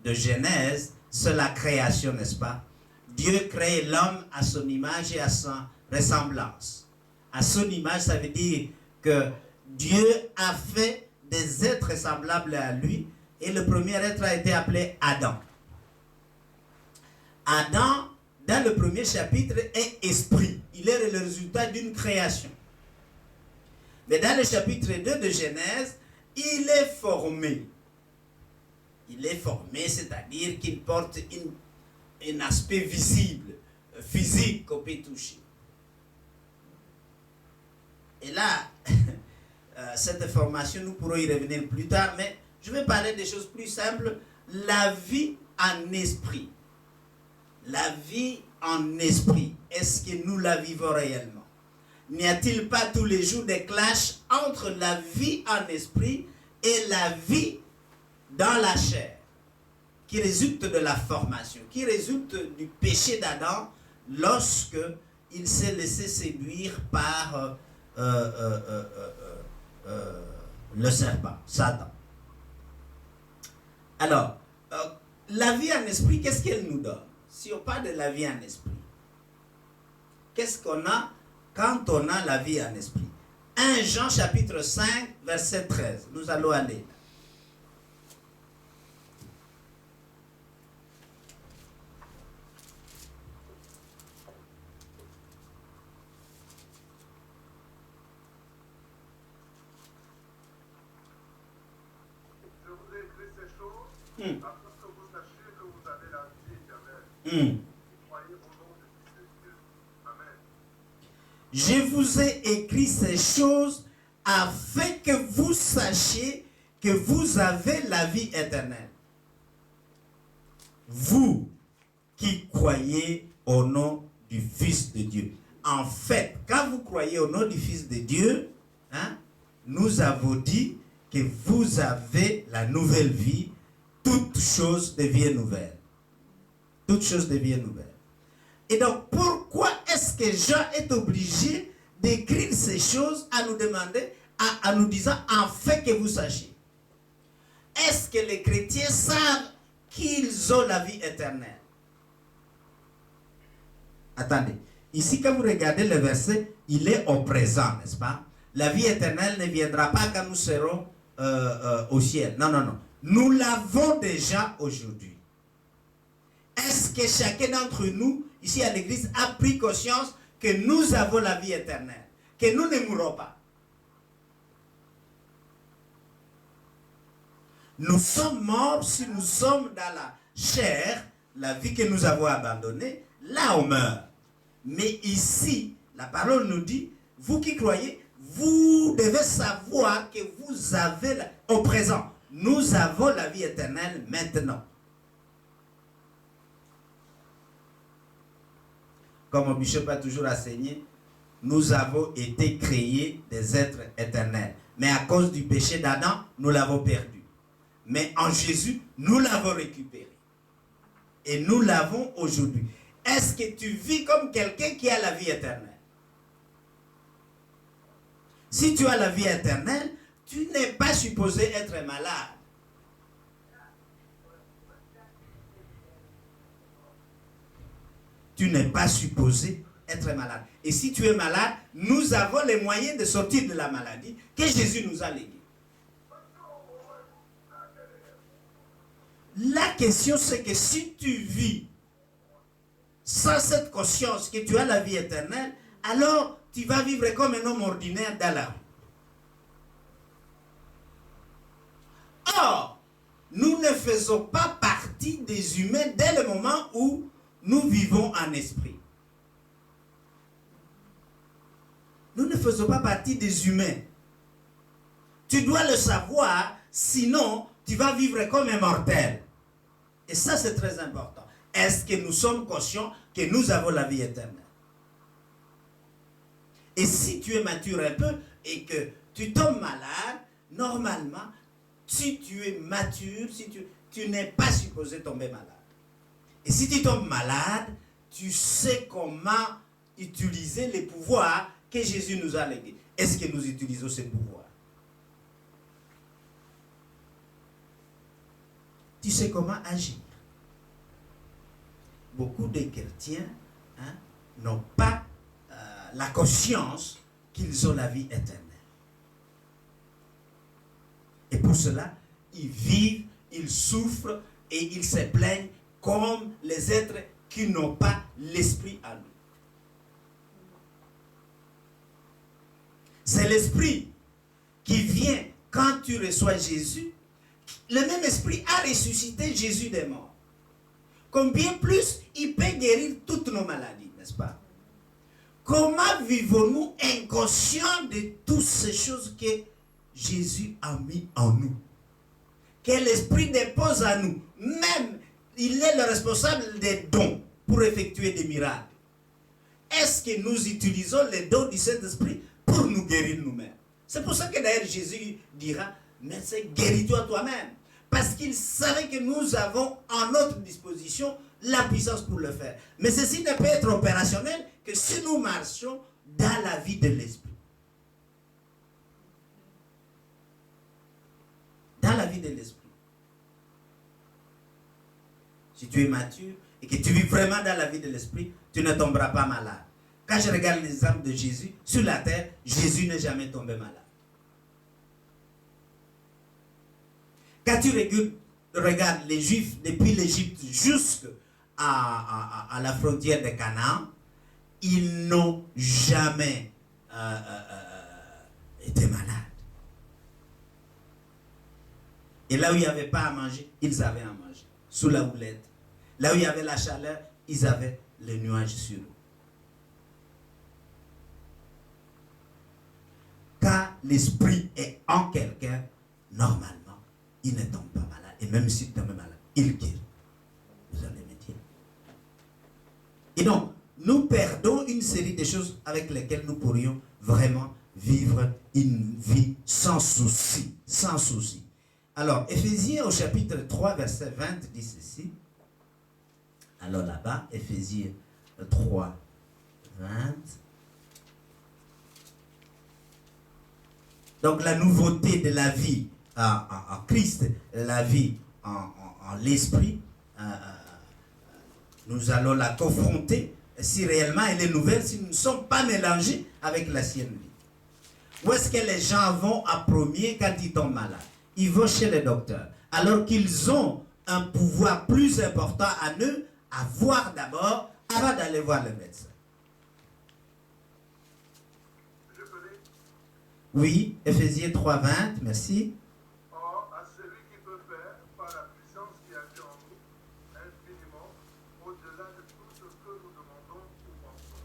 de Genèse, c'est la création, n'est-ce pas? Dieu crée l'homme à son image et à sa ressemblance. À son image, ça veut dire que Dieu a fait des êtres semblables à lui, et le premier être a été appelé Adam. Adam, dans le premier chapitre, est esprit. Il est le résultat d'une création. Mais dans le chapitre 2 de Genèse, il est formé. Il est formé, c'est-à-dire qu'il porte un aspect visible, physique qu'on peut toucher. Et là, cette formation, nous pourrons y revenir plus tard, mais je vais parler des choses plus simples. La vie en esprit. La vie en esprit, est-ce que nous la vivons réellement? N'y a-t-il pas tous les jours des clashs entre la vie en esprit et la vie dans la chair, qui résulte de la formation, qui résulte du péché d'Adam lorsque il s'est laissé séduire par le serpent, Satan. Alors, la vie en esprit, qu'est-ce qu'elle nous donne? Si on parle de la vie en esprit, qu'est-ce qu'on a quand on a la vie en esprit? 1 Jean chapitre 5, verset 13. Nous allons aller. Je vous ai écrit ces choses afin que vous sachiez que vous avez la vie éternelle. Croyez au nom du Fils de Dieu. Amen. Je vous ai écrit ces choses afin que vous sachiez que vous avez la vie éternelle. Vous qui croyez au nom du Fils de Dieu. En fait, quand vous croyez au nom du Fils de Dieu, nous avons dit que vous avez la nouvelle vie. Toute chose devient nouvelle. Toute chose devient nouvelle. Et donc, pourquoi est-ce que Jean est obligé d'écrire ces choses à nous demander, en nous disant, en fait que vous sachiez? Est-ce que les chrétiens savent qu'ils ont la vie éternelle? Attendez, ici quand vous regardez le verset, il est au présent, n'est-ce pas? La vie éternelle ne viendra pas quand nous serons au ciel. Non, non, non. Nous l'avons déjà aujourd'hui. Est-ce que chacun d'entre nous, ici à l'église, a pris conscience que nous avons la vie éternelle? Que nous ne mourrons pas? Nous sommes morts si nous sommes dans la chair, la vie que nous avons abandonnée, là on meurt. Mais ici, la parole nous dit, vous qui croyez, vous devez savoir que vous avez, au présent, nous avons la vie éternelle maintenant. Comme mon bishop a toujours enseigné, nous avons été créés des êtres éternels. Mais à cause du péché d'Adam, nous l'avons perdu. Mais en Jésus, nous l'avons récupéré. Et nous l'avons aujourd'hui. Est-ce que tu vis comme quelqu'un qui a la vie éternelle? Si tu as la vie éternelle, tu n'es pas supposé être malade. Tu n'es pas supposé être malade. Et si tu es malade, nous avons les moyens de sortir de la maladie que Jésus nous a légués. La question c'est que si tu vis sans cette conscience que tu as la vie éternelle, alors tu vas vivre comme un homme ordinaire dans la rue. Or, nous ne faisons pas partie des humains dès le moment où nous vivons en esprit. Nous ne faisons pas partie des humains. Tu dois le savoir, sinon tu vas vivre comme un mortel. Et ça c'est très important. Est-ce que nous sommes conscients que nous avons la vie éternelle? Et si tu es mature un peu et que tu tombes malade, normalement, si tu es mature, si tu n'es pas supposé tomber malade. Et si tu tombes malade, tu sais comment utiliser les pouvoirs que Jésus nous a légués. Est-ce que nous utilisons ces pouvoirs? tu sais comment agir. Beaucoup de chrétiens n'ont pas la conscience qu'ils ont la vie éternelle. Et pour cela, ils vivent, ils souffrent et ils se plaignent comme les êtres qui n'ont pas l'esprit à nous. C'est l'esprit qui vient quand tu reçois Jésus. Le même esprit a ressuscité Jésus des morts. Combien plus il peut guérir toutes nos maladies, n'est-ce pas? Comment vivons-nous inconscients de toutes ces choses que Jésus a mis en nous? Que l'esprit dépose à nous. Même, il est le responsable des dons pour effectuer des miracles. Est-ce que nous utilisons les dons du Saint-Esprit pour nous guérir nous-mêmes? C'est pour ça que d'ailleurs Jésus dira, mais c'est guéris-toi toi-même. Parce qu'il savait que nous avons en notre disposition la puissance pour le faire. Mais ceci ne peut être opérationnel que si nous marchons dans la vie de l'esprit. Dans la vie de l'esprit. Si tu es mature et que tu vis vraiment dans la vie de l'esprit, tu ne tomberas pas malade. Quand je regarde l'exemple de Jésus, sur la terre, Jésus n'est jamais tombé malade. Quand tu regardes les Juifs depuis l'Égypte jusqu'à la frontière de Canaan, ils n'ont jamais été malades. Et là où il n'y avait pas à manger, ils avaient à manger. Sous la houlette. Là où il y avait la chaleur, ils avaient le nuage sur eux. Quand l'esprit est en quelqu'un, normalement, il ne tombe pas malade. Et même s'il tombe malade, il guérit. Vous allez me dire. Et donc, nous perdons une série de choses avec lesquelles nous pourrions vraiment vivre une vie sans souci. Sans souci. Alors, Éphésiens au chapitre 3, verset 20 dit ceci. Alors là-bas, Éphésiens 3, 20. Donc la nouveauté de la vie en Christ, la vie en l'esprit, nous allons la confronter si réellement elle est nouvelle, si nous ne sommes pas mélangés avec la sienne vie. Où est-ce que les gens vont en premier quand ils tombent malades? Ils vont chez le docteur, alors qu'ils ont un pouvoir plus important à eux, à voir d'abord, avant d'aller voir le médecin. Oui, Éphésiens 3:20, merci. Or, à celui qui peut faire, par la puissance qui agit en nous, infiniment, au-delà de tout ce que nous demandons ou pensons.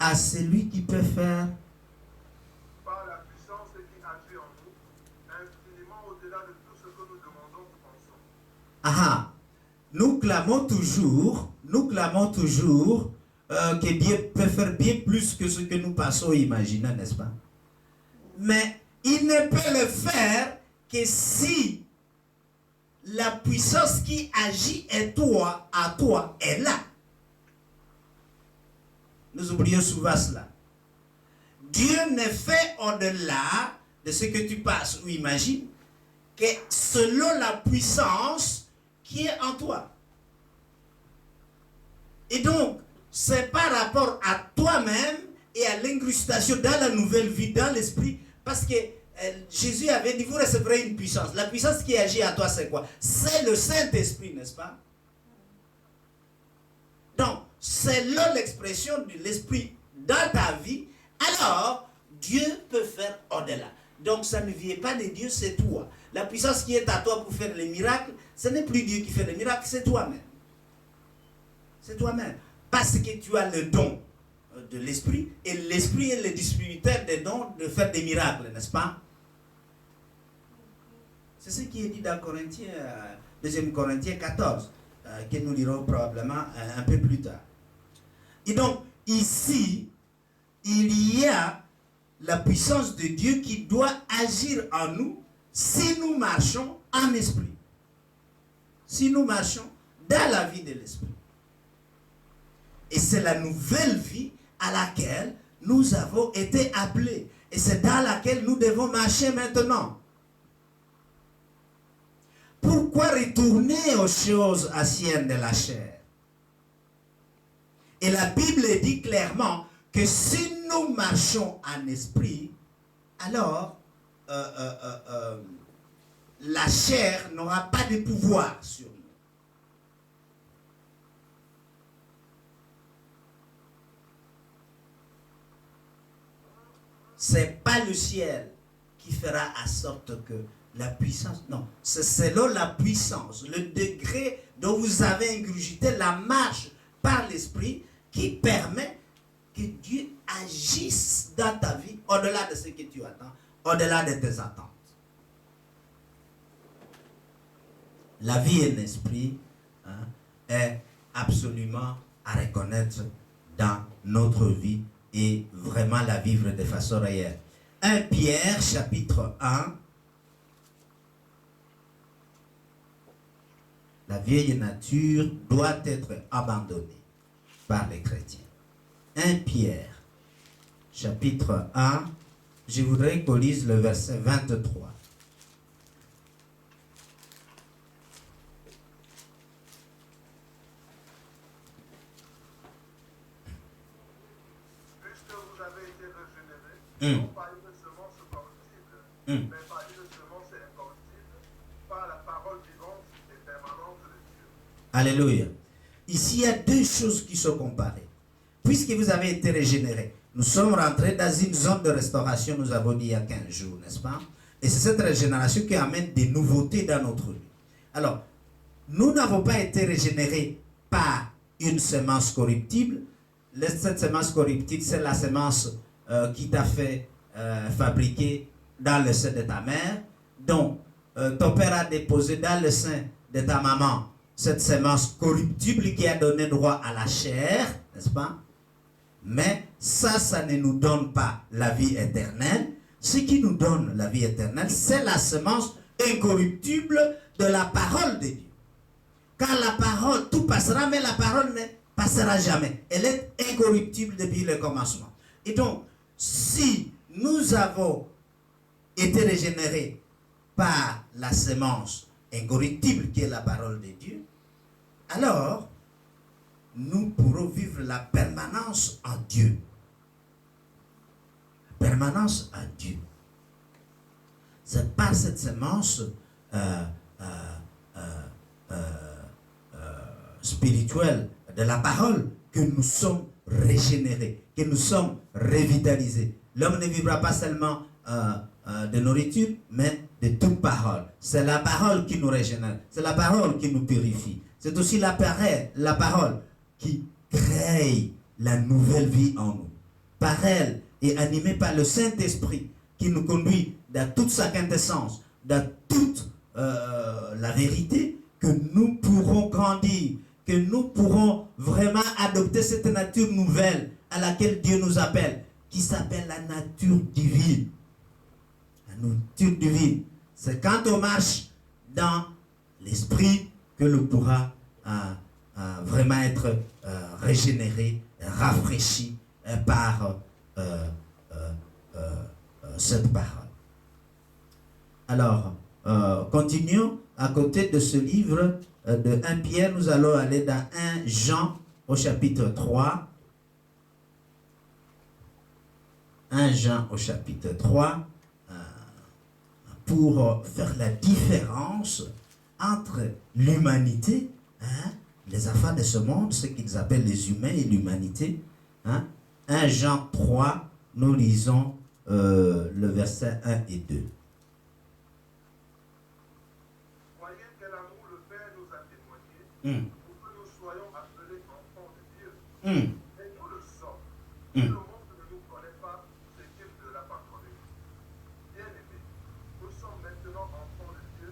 À celui qui peut faire, Par la puissance qui agit en nous, infiniment au-delà de tout ce que nous demandons ou pensons. Ah, nous clamons toujours que Dieu peut faire bien plus que ce que nous pensons imaginer, n'est-ce pas? Mais il ne peut le faire que si la puissance qui agit à toi est là. Nous oublions souvent cela. Dieu ne fait au-delà de ce que tu penses ou imagines que selon la puissance qui est en toi. Et donc, c'est par rapport à toi-même et à l'incrustation dans la nouvelle vie, dans l'esprit, parce que Jésus avait dit, vous recevrez une puissance. La puissance qui agit à toi, c'est quoi? C'est le Saint-Esprit, n'est-ce pas? Donc, selon l'expression de l'Esprit dans ta vie, alors, Dieu peut faire au-delà. Donc, ça ne vient pas de Dieu, c'est toi. La puissance qui est à toi pour faire les miracles, ce n'est plus Dieu qui fait les miracles, c'est toi-même. C'est toi-même. Parce que tu as le don de l'esprit, et l'esprit est le distributeur des dons de faire des miracles, n'est-ce pas? C'est ce qui est dit dans 2 Corinthiens 14, que nous lirons probablement un peu plus tard. Et donc, ici, il y a la puissance de Dieu qui doit agir en nous si nous marchons en esprit. Si nous marchons dans la vie de l'esprit. Et c'est la nouvelle vie à laquelle nous avons été appelés. Et c'est dans laquelle nous devons marcher maintenant. pourquoi retourner aux choses anciennes de la chair? Et la Bible dit clairement que si nous marchons en esprit, alors la chair n'aura pas de pouvoir sur nous. C'est pas le ciel qui fera en sorte que la puissance, non, c'est selon la puissance, le degré dont vous avez ingurgité la marche par l'esprit qui permet que Dieu agisse dans ta vie au-delà de ce que tu attends, au-delà de tes attentes. La vie en esprit est absolument à reconnaître dans notre vie et vraiment la vivre de façon réelle. 1 Pierre chapitre 1. La vieille nature doit être abandonnée par les chrétiens. 1 Pierre chapitre 1. Je voudrais qu'on lise le verset 23. Non par une semence corruptible, mais par une semence incorruptible, par la parole vivante et permanente de Dieu. Alléluia. Ici, il y a deux choses qui sont comparées. Puisque vous avez été régénérés, nous sommes rentrés dans une zone de restauration, nous avons dit il y a 15 jours, n'est-ce pas? Et c'est cette régénération qui amène des nouveautés dans notre vie. Alors, nous n'avons pas été régénérés par une semence corruptible. Cette semence corruptible, c'est la semence qui t'a fait fabriquer dans le sein de ta mère. Donc, ton père a déposé dans le sein de ta maman cette semence corruptible qui a donné droit à la chair, n'est-ce pas? Mais ça ne nous donne pas la vie éternelle. Ce qui nous donne la vie éternelle, c'est la semence incorruptible de la parole de Dieu. Car la parole, tout passera, mais la parole ne passera jamais. Elle est incorruptible depuis le commencement. Et donc, si nous avons été régénérés par la semence incorruptible qui est la parole de Dieu, alors nous pourrons vivre la permanence en Dieu. La permanence en Dieu. C'est par cette semence spirituelle de la parole que nous sommes régénérés, que nous sommes revitalisés. L'homme ne vivra pas seulement de nourriture, mais de toute parole. C'est la parole qui nous régénère, c'est la parole qui nous purifie. C'est aussi la parole qui crée la nouvelle vie en nous. Par elle et animée par le Saint-Esprit qui nous conduit dans toute sa quintessence, dans toute la vérité, que nous pourrons grandir, que nous pourrons vraiment adopter cette nature nouvelle à laquelle Dieu nous appelle, qui s'appelle la nature divine. La nature divine. C'est quand on marche dans l'esprit que l'on pourra vraiment être régénéré, rafraîchi par cette parole. Alors, continuons. À côté de ce livre de 1 Pierre, nous allons aller dans 1 Jean au chapitre 3. 1 Jean au chapitre 3, pour faire la différence entre l'humanité, les enfants de ce monde, ce qu'ils appellent les humains, et l'humanité. 1 Jean 3, nous lisons le verset 1 et 2. Voyez quel amour le Père nous a témoigné pour que nous soyons appelés enfants de Dieu. Et nous le sommes. Le monde ne nous connaît pas ce qu'il ne l'a pas connu. Bien-aimés, nous sommes maintenant enfants de Dieu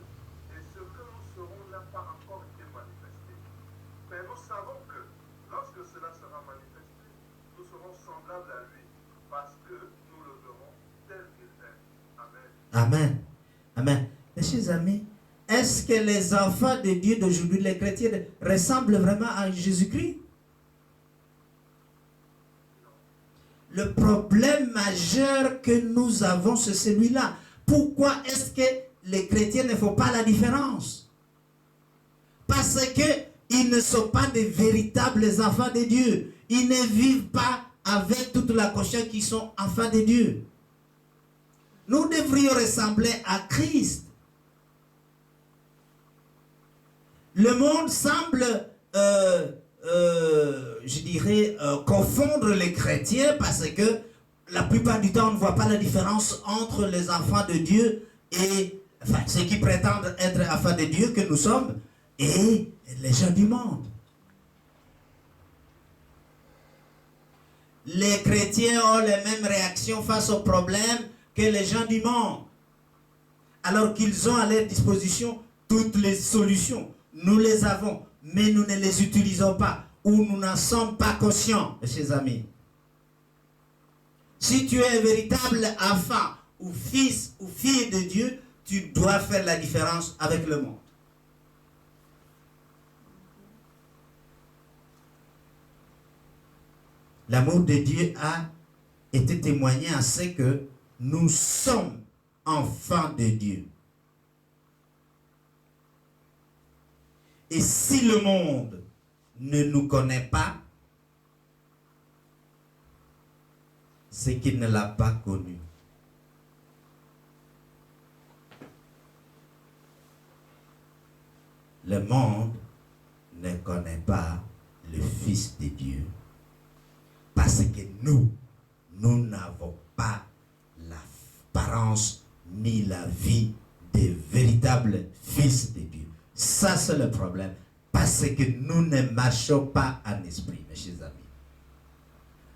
et ce que nous serons n'a pas encore été manifesté. Mais nous savons que lorsque cela sera manifesté, nous serons semblables à lui parce que nous le verrons tel qu'il est. Amen. Amen. Amen. Mes chers amis, est-ce que les enfants de Dieu d'aujourd'hui, les chrétiens, ressemblent vraiment à Jésus-Christ? Le problème majeur que nous avons, c'est celui-là. Pourquoi est-ce que les chrétiens ne font pas la différence? Parce qu'ils ne sont pas des véritables enfants de Dieu. Ils ne vivent pas avec toute la conscience qu'ils sont enfants de Dieu. Nous devrions ressembler à Christ. Le monde semble, je dirais, confondre les chrétiens parce que la plupart du temps, on ne voit pas la différence entre les enfants de Dieu et enfin, ceux qui prétendent être enfants de Dieu que nous sommes et les gens du monde. Les chrétiens ont les mêmes réactions face aux problèmes que les gens du monde, alors qu'ils ont à leur disposition toutes les solutions. Nous les avons, mais nous ne les utilisons pas, ou nous n'en sommes pas conscients, mes chers amis. Si tu es un véritable enfant, ou fils, ou fille de Dieu, tu dois faire la différence avec le monde. L'amour de Dieu a été témoigné à ce que nous sommes enfants de Dieu. Et si le monde ne nous connaît pas, c'est qu'il ne l'a pas connu. Le monde ne connaît pas le Fils de Dieu. Parce que nous n'avons pas l'apparence ni la vie des véritables fils de Dieu. Ça, c'est le problème. Parce que nous ne marchons pas en esprit, mes chers amis.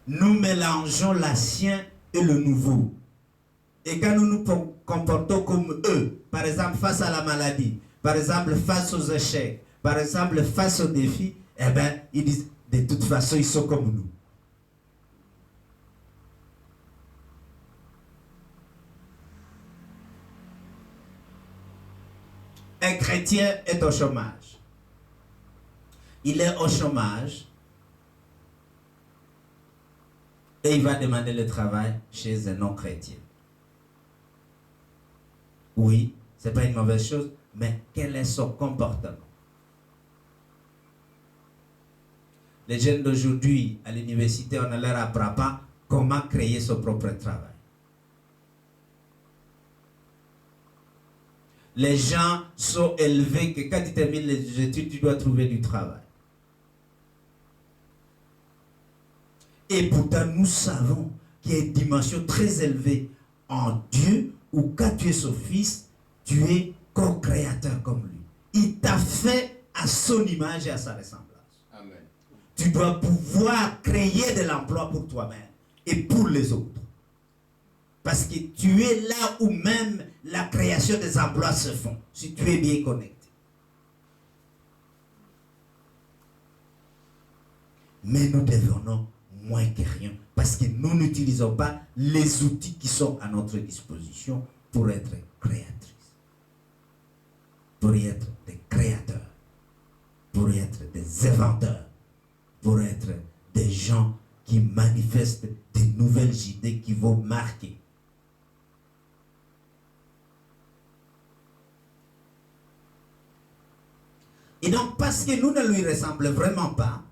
Nous mélangeons l'ancien et le nouveau. Et quand nous nous comportons comme eux, par exemple face à la maladie, par exemple face aux échecs, par exemple face aux défis, eh bien, ils disent, de toute façon, ils sont comme nous. Un chrétien est au chômage. Il est au chômage et il va demander le travail chez un non-chrétien. Oui, ce n'est pas une mauvaise chose, mais quel est son comportement? Les jeunes d'aujourd'hui, à l'université, on ne leur apprend pas comment créer son propre travail. Les gens sont élevés que quand tu termines les études, tu dois trouver du travail. Et pourtant, nous savons qu'il y a une dimension très élevée en Dieu, où quand tu es son fils, tu es co-créateur comme lui. Il t'a fait à son image et à sa ressemblance. Amen. Tu dois pouvoir créer de l'emploi pour toi-même et pour les autres. Parce que tu es là où même la création des emplois se font, si tu es bien connecté. Mais nous devenons moins que rien, parce que nous n'utilisons pas les outils qui sont à notre disposition pour être créatrices, pour être des créateurs, pour être des inventeurs, pour être des gens qui manifestent de nouvelles idées qui vont marquer. Et donc, parce que nous ne lui ressemblons vraiment pas,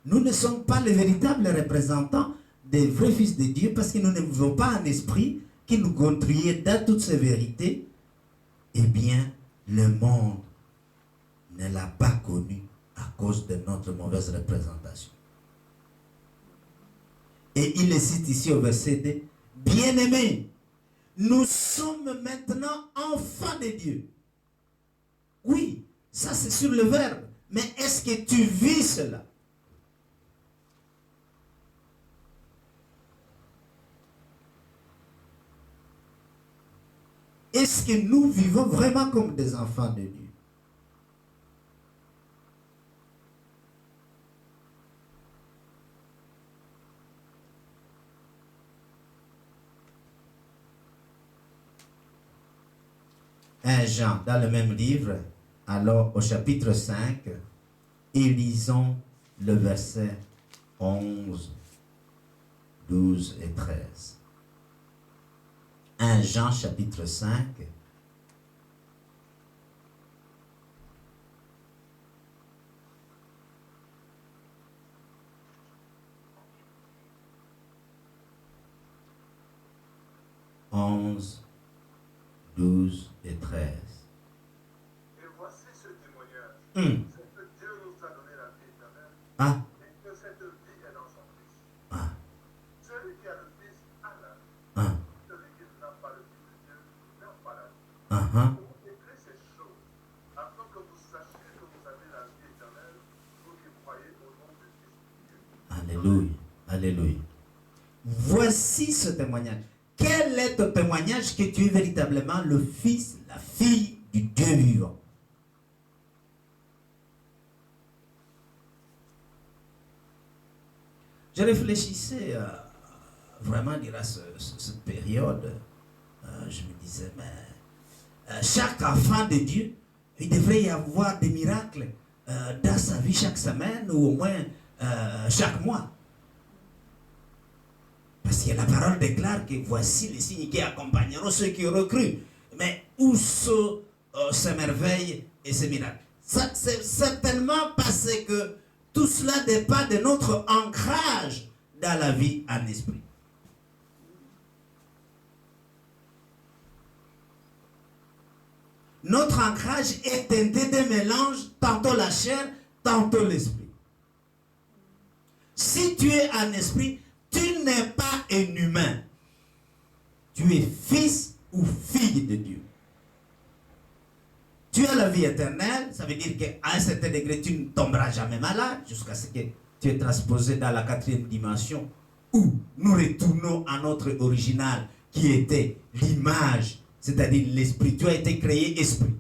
nous ne sommes pas les véritables représentants des vrais fils de Dieu, parce que nous ne vivons pas un esprit qui nous conduit dans toutes ces vérités. Eh bien, le monde ne l'a pas connu à cause de notre mauvaise représentation. Et il le cite ici au verset 2. Bien-aimés, nous sommes maintenant enfants de Dieu. Oui. Ça, c'est sur le verbe. Mais est-ce que tu vis cela? Est-ce que nous vivons vraiment comme des enfants de Dieu? Un Jean, dans le même livre, alors au chapitre 5, et lisons le verset 11, 12 et 13. 1 Jean chapitre 5, 11, 12 et 13. Et voici ce témoignage. Hmm. C'est que Dieu nous a donné la vie éternelle. Ah, Et que cette vie est dans son Fils. ah, Celui qui a le Fils a la vie. ah, Celui qui n'a pas le Fils de Dieu n'a pas la vie. ah, ah. Vous écrivez ces choses afin que vous sachiez que vous avez la vie éternelle, vous qui croyez au nom du Fils de Dieu. Alléluia, alléluia. Voici ce témoignage. Quel est ton témoignage que tu es véritablement le fils, la fille du Dieu vivant? Je réfléchissais vraiment durant cette période. Je me disais, mais chaque enfant de Dieu, il devrait y avoir des miracles dans sa vie chaque semaine ou au moins chaque mois. Parce que la parole déclare que voici les signes qui accompagneront ceux qui auront cru. Mais où sont ces merveilles et ces miracles? C'est certainement parce que tout cela dépend de notre ancrage dans la vie en esprit. Notre ancrage est teinté de mélange, tantôt la chair, tantôt l'esprit. Si tu es en esprit, tu n'es pas un humain. Tu es fils ou fille de Dieu. Tu as la vie éternelle, ça veut dire qu'à un certain degré, tu ne tomberas jamais malade jusqu'à ce que tu es transposé dans la 4e dimension où nous retournons à notre original qui était l'image, c'est-à-dire l'esprit. Tu as été créé esprit.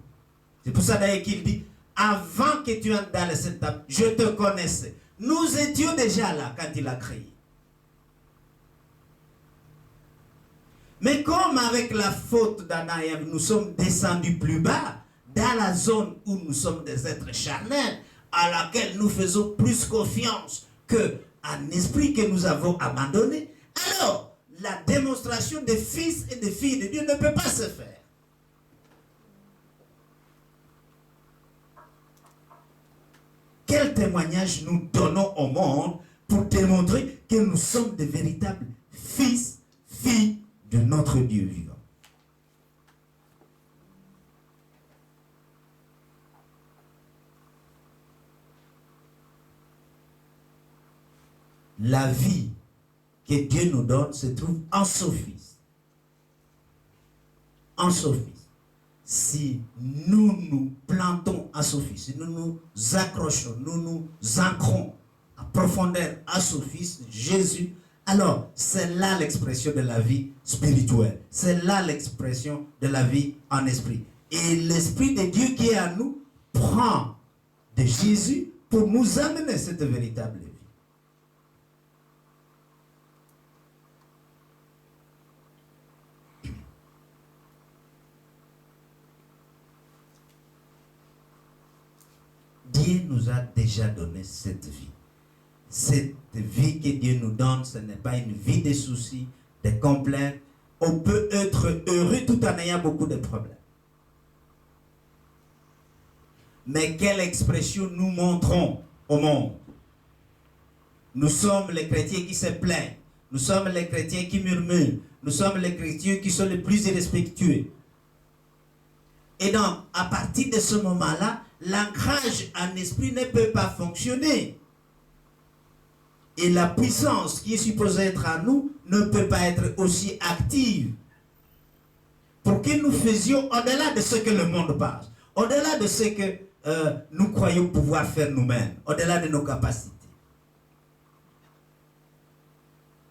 C'est pour ça d'ailleurs qu'il dit, avant que tu entres dans cette table, je te connaissais. Nous étions déjà là quand il a créé. Mais comme avec la faute d'Adam et Ève, nous sommes descendus plus bas, dans la zone où nous sommes des êtres charnels, à laquelle nous faisons plus confiance qu'un esprit que nous avons abandonné, alors la démonstration des fils et des filles de Dieu ne peut pas se faire. Quel témoignage nous donnons au monde pour démontrer que nous sommes de véritables fils, filles de notre Dieu vivant? La vie que Dieu nous donne se trouve en son Fils. En son Fils. Si nous nous plantons à son Fils, si nous nous accrochons, nous nous ancrons à profondeur à son Fils, Jésus, alors c'est là l'expression de la vie spirituelle. C'est là l'expression de la vie en esprit. Et l'Esprit de Dieu qui est en nous prend de Jésus pour nous amener cette véritable vie. Dieu nous a déjà donné cette vie. Cette vie que Dieu nous donne, ce n'est pas une vie de soucis, de complaintes. On peut être heureux tout en ayant beaucoup de problèmes. Mais quelle expression nous montrons au monde? Nous sommes les chrétiens qui se plaignent. Nous sommes les chrétiens qui murmurent. Nous sommes les chrétiens qui sont les plus irrespectueux. Et donc, à partir de ce moment-là, l'ancrage en esprit ne peut pas fonctionner. Et la puissance qui est supposée être en nous ne peut pas être aussi active. Pour que nous faisions au-delà de ce que le monde pense, au-delà de ce que nous croyons pouvoir faire nous-mêmes, au-delà de nos capacités.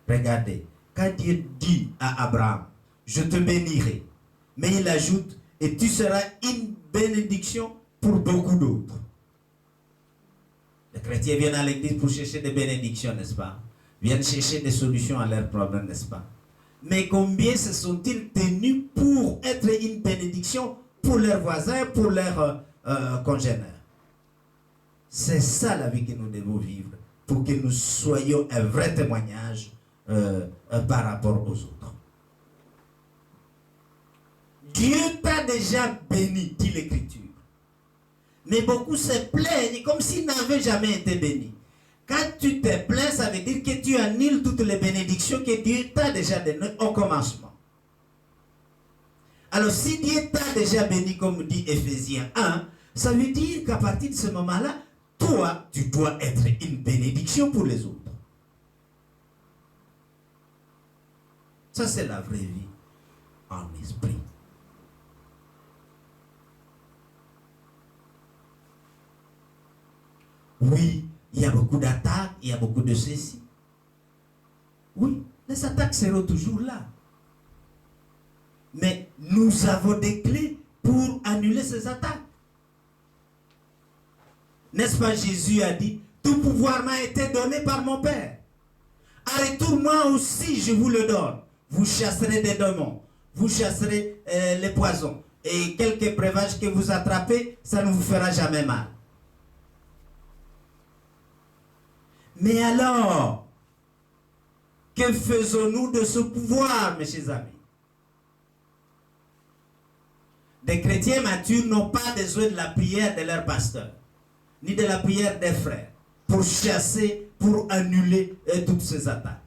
Regardez, quand Dieu dit à Abraham, je te bénirai, mais il ajoute, et tu seras une bénédiction pour beaucoup d'autres. Les chrétiens viennent à l'église pour chercher des bénédictions, n'est-ce pas? Viennent chercher des solutions à leurs problèmes, n'est-ce pas? Mais combien se sont-ils tenus pour être une bénédiction pour leurs voisins, pour leurs congénères? C'est ça la vie que nous devons vivre pour que nous soyons un vrai témoignage par rapport aux autres. Dieu t'a déjà béni, dit l'Écriture. Mais beaucoup se plaignent comme s'ils n'avaient jamais été bénis. Quand tu te plains, ça veut dire que tu annules toutes les bénédictions que Dieu t'a déjà données au commencement. Alors, si Dieu t'a déjà béni, comme dit Éphésiens 1, ça veut dire qu'à partir de ce moment-là, toi, tu dois être une bénédiction pour les autres. Ça, c'est la vraie vie en esprit. Oui, il y a beaucoup d'attaques, il y a beaucoup de ceci. Oui, les attaques seront toujours là. Mais nous avons des clés pour annuler ces attaques. N'est-ce pas, Jésus a dit, tout pouvoir m'a été donné par mon Père. À retour, moi aussi, je vous le donne. Vous chasserez des démons, vous chasserez les poisons. Et quelques breuvages que vous attrapez, ça ne vous fera jamais mal. Mais alors, que faisons-nous de ce pouvoir, mes chers amis? Des chrétiens matures n'ont pas besoin de la prière de leur pasteur, ni de la prière des frères, pour chasser, pour annuler toutes ces attaques.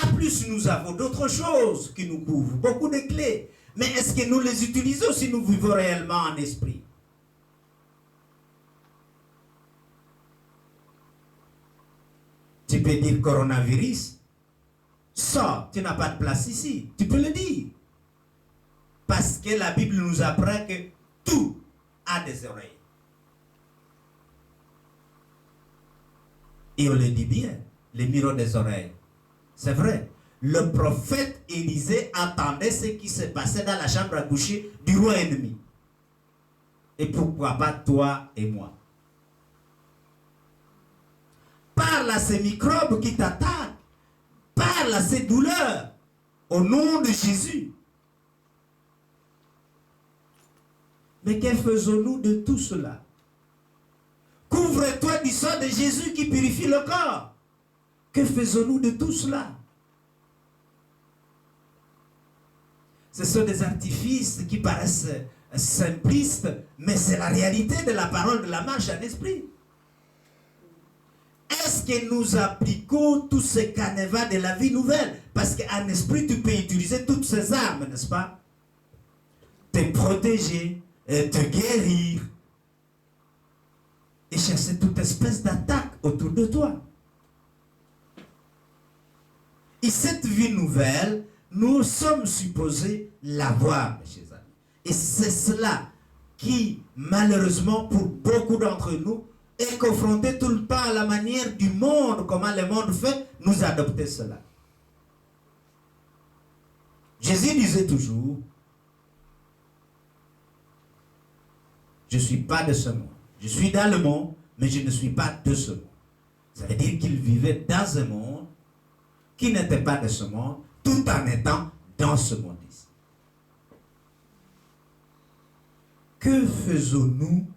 En plus, nous avons d'autres choses qui nous couvrent, beaucoup de clés. Mais est-ce que nous les utilisons si nous vivons réellement en esprit? Tu peux dire coronavirus, sors, tu n'as pas de place ici. Tu peux le dire. Parce que la Bible nous apprend que tout a des oreilles. Et on le dit bien, les murs des oreilles. C'est vrai. Le prophète Élisée entendait ce qui se passait dans la chambre à coucher du roi ennemi. Et pourquoi pas toi et moi? Parle à ces microbes qui t'attaquent. Parle à ces douleurs. Au nom de Jésus. Mais que faisons-nous de tout cela? Couvre-toi du sang de Jésus qui purifie le corps. Que faisons-nous de tout cela? Ce sont des artifices qui paraissent simplistes, mais c'est la réalité de la parole de la marche en esprit. Est-ce que nous appliquons tout ce canevas de la vie nouvelle? Parce qu'en esprit, tu peux utiliser toutes ces armes, n'est-ce pas? Te protéger, te guérir, et chasser toute espèce d'attaque autour de toi. Et cette vie nouvelle, nous sommes supposés l'avoir, mes chers amis. Et c'est cela qui, malheureusement, pour beaucoup d'entre nous, est confronté tout le temps à la manière du monde, comment le monde fait, nous adopter cela. Jésus disait toujours, je ne suis pas de ce monde. Je suis dans le monde, mais je ne suis pas de ce monde. Ça veut dire qu'il vivait dans un monde qui n'était pas de ce monde, tout en étant dans ce monde ici. Que faisons-nous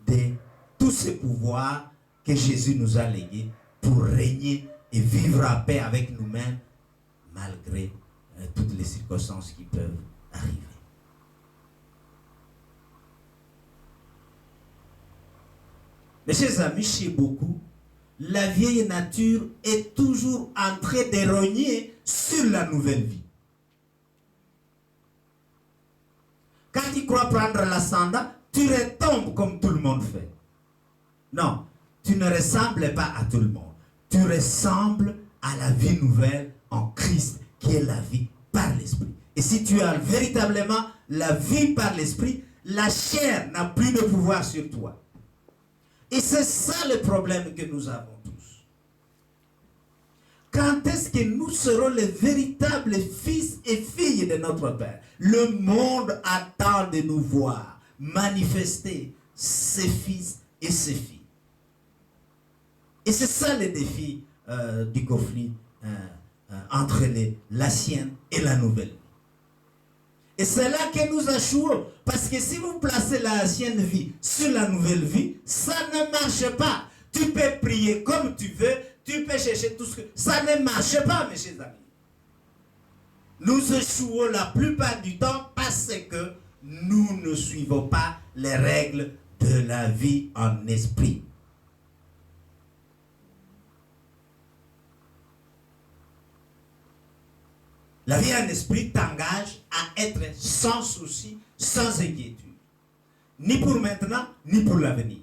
de tous ces pouvoirs que Jésus nous a légués pour régner et vivre en paix avec nous-mêmes, malgré toutes les circonstances qui peuvent arriver? Mes chers amis, chez beaucoup, la vieille nature est toujours en train de rogner sur la nouvelle vie. Quand tu crois prendre l'ascendant, tu retombes comme tout le monde fait. Non, tu ne ressembles pas à tout le monde. Tu ressembles à la vie nouvelle en Christ, qui est la vie par l'esprit. Et si tu as véritablement la vie par l'esprit, la chair n'a plus de pouvoir sur toi. Et c'est ça le problème que nous avons tous. Quand est-ce que nous serons les véritables fils et filles de notre Père? Le monde attend de nous voir manifester ses fils et ses filles. Et c'est ça le défi du conflit entre l'ancienne et la nouvelle. Et c'est là que nous échouons. Parce que si vous placez l'ancienne vie sur la nouvelle vie, ça ne marche pas. Tu peux prier comme tu veux, tu peux chercher tout ce que... Ça ne marche pas, mes chers amis. Nous échouons la plupart du temps parce que nous ne suivons pas les règles de la vie en esprit. La vie en esprit t'engage à être sans souci, sans inquiétude. Ni pour maintenant, ni pour l'avenir.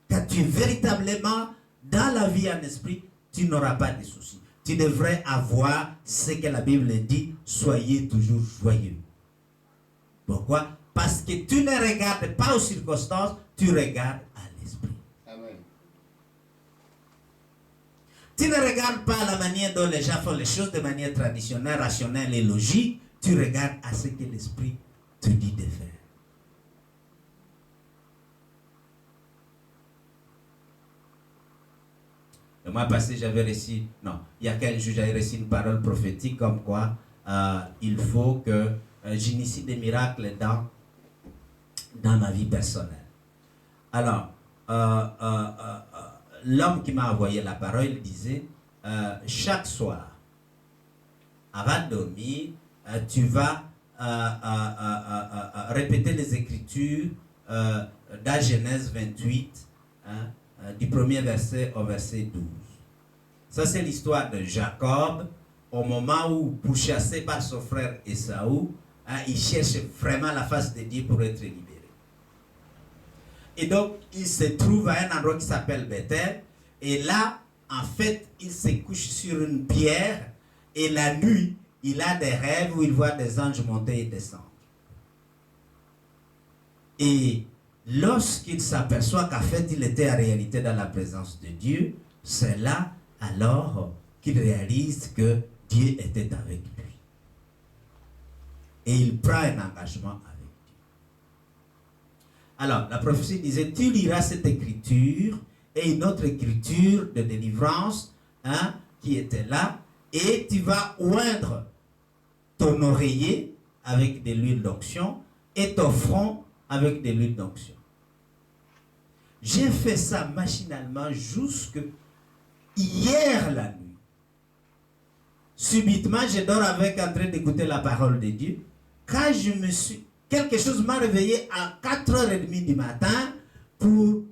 Quand tu es véritablement dans la vie en esprit, tu n'auras pas de soucis. Tu devrais avoir ce que la Bible dit, soyez toujours joyeux. Pourquoi? Parce que tu ne regardes pas aux circonstances, tu regardes à l'esprit. Amen. Tu ne regardes pas la manière dont les gens font les choses de manière traditionnelle, rationnelle et logique, tu regardes à ce que l'esprit te dit de faire. Le mois passé, j'avais reçu, non, il y a quelques jours, j'avais reçu une parole prophétique comme quoi il faut que j'initie des miracles dans ma vie personnelle. Alors, l'homme qui m'a envoyé la parole, il disait, chaque soir, avant de dormir, tu vas répéter les Écritures dans Genèse 28, du premier verset au verset 12. Ça, c'est l'histoire de Jacob, au moment où, pourchassé par son frère Ésaü, il cherche vraiment la face de Dieu pour être libéré. Et donc, il se trouve à un endroit qui s'appelle Bethel, et là, en fait, il se couche sur une pierre, et la nuit, il a des rêves où il voit des anges monter et descendre. Et lorsqu'il s'aperçoit qu'en fait, il était en réalité dans la présence de Dieu, c'est là alors qu'il réalise que Dieu était avec lui. Et il prend un engagement avec Dieu. Alors, la prophétie disait, tu liras cette écriture et une autre écriture de délivrance qui était là, et tu vas oindre ton oreiller avec de l'huile d'onction et ton front avec de l'huile d'onction. J'ai fait ça machinalement jusque hier la nuit. Subitement, je dors avec en train d'écouter la parole de Dieu. Quand quelque chose m'a réveillé à 4h30 du matin pour...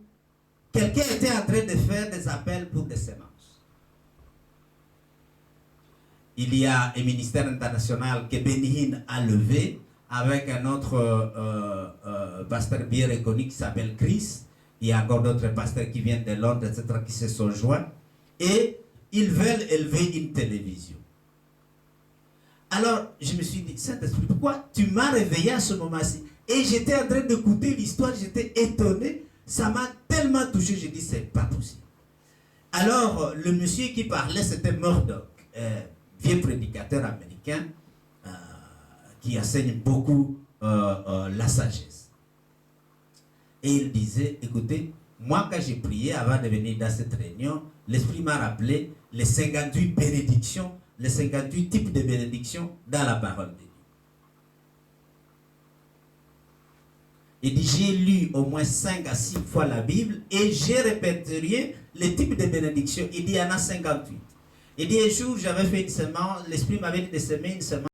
Quelqu'un était en train de faire des appels pour des semences. Il y a un ministère international que Benihin a levé avec un autre pasteur bien reconnu qui s'appelle Chris. Il y a encore d'autres pasteurs qui viennent de Londres, etc., qui se sont joints. Et ils veulent élever une télévision. Alors, je me suis dit, Saint-Esprit, pourquoi tu m'as réveillé à ce moment-ci? Et j'étais en train d'écouter l'histoire, j'étais étonné. Ça m'a tellement touché, j'ai dit, c'est pas possible. Alors, le monsieur qui parlait, c'était Murdoch, vieux prédicateur américain, qui enseigne beaucoup la sagesse. Et il disait, écoutez, moi quand j'ai prié avant de venir dans cette réunion, l'Esprit m'a rappelé les 58 bénédictions, les 58 types de bénédictions dans la parole de Dieu. Il dit, j'ai lu au moins 5 à 6 fois la Bible et j'ai répertorié les types de bénédictions. Il dit, il y en a 58. Il dit, un jour, j'avais fait une semence, l'Esprit m'avait dit de semer une semence.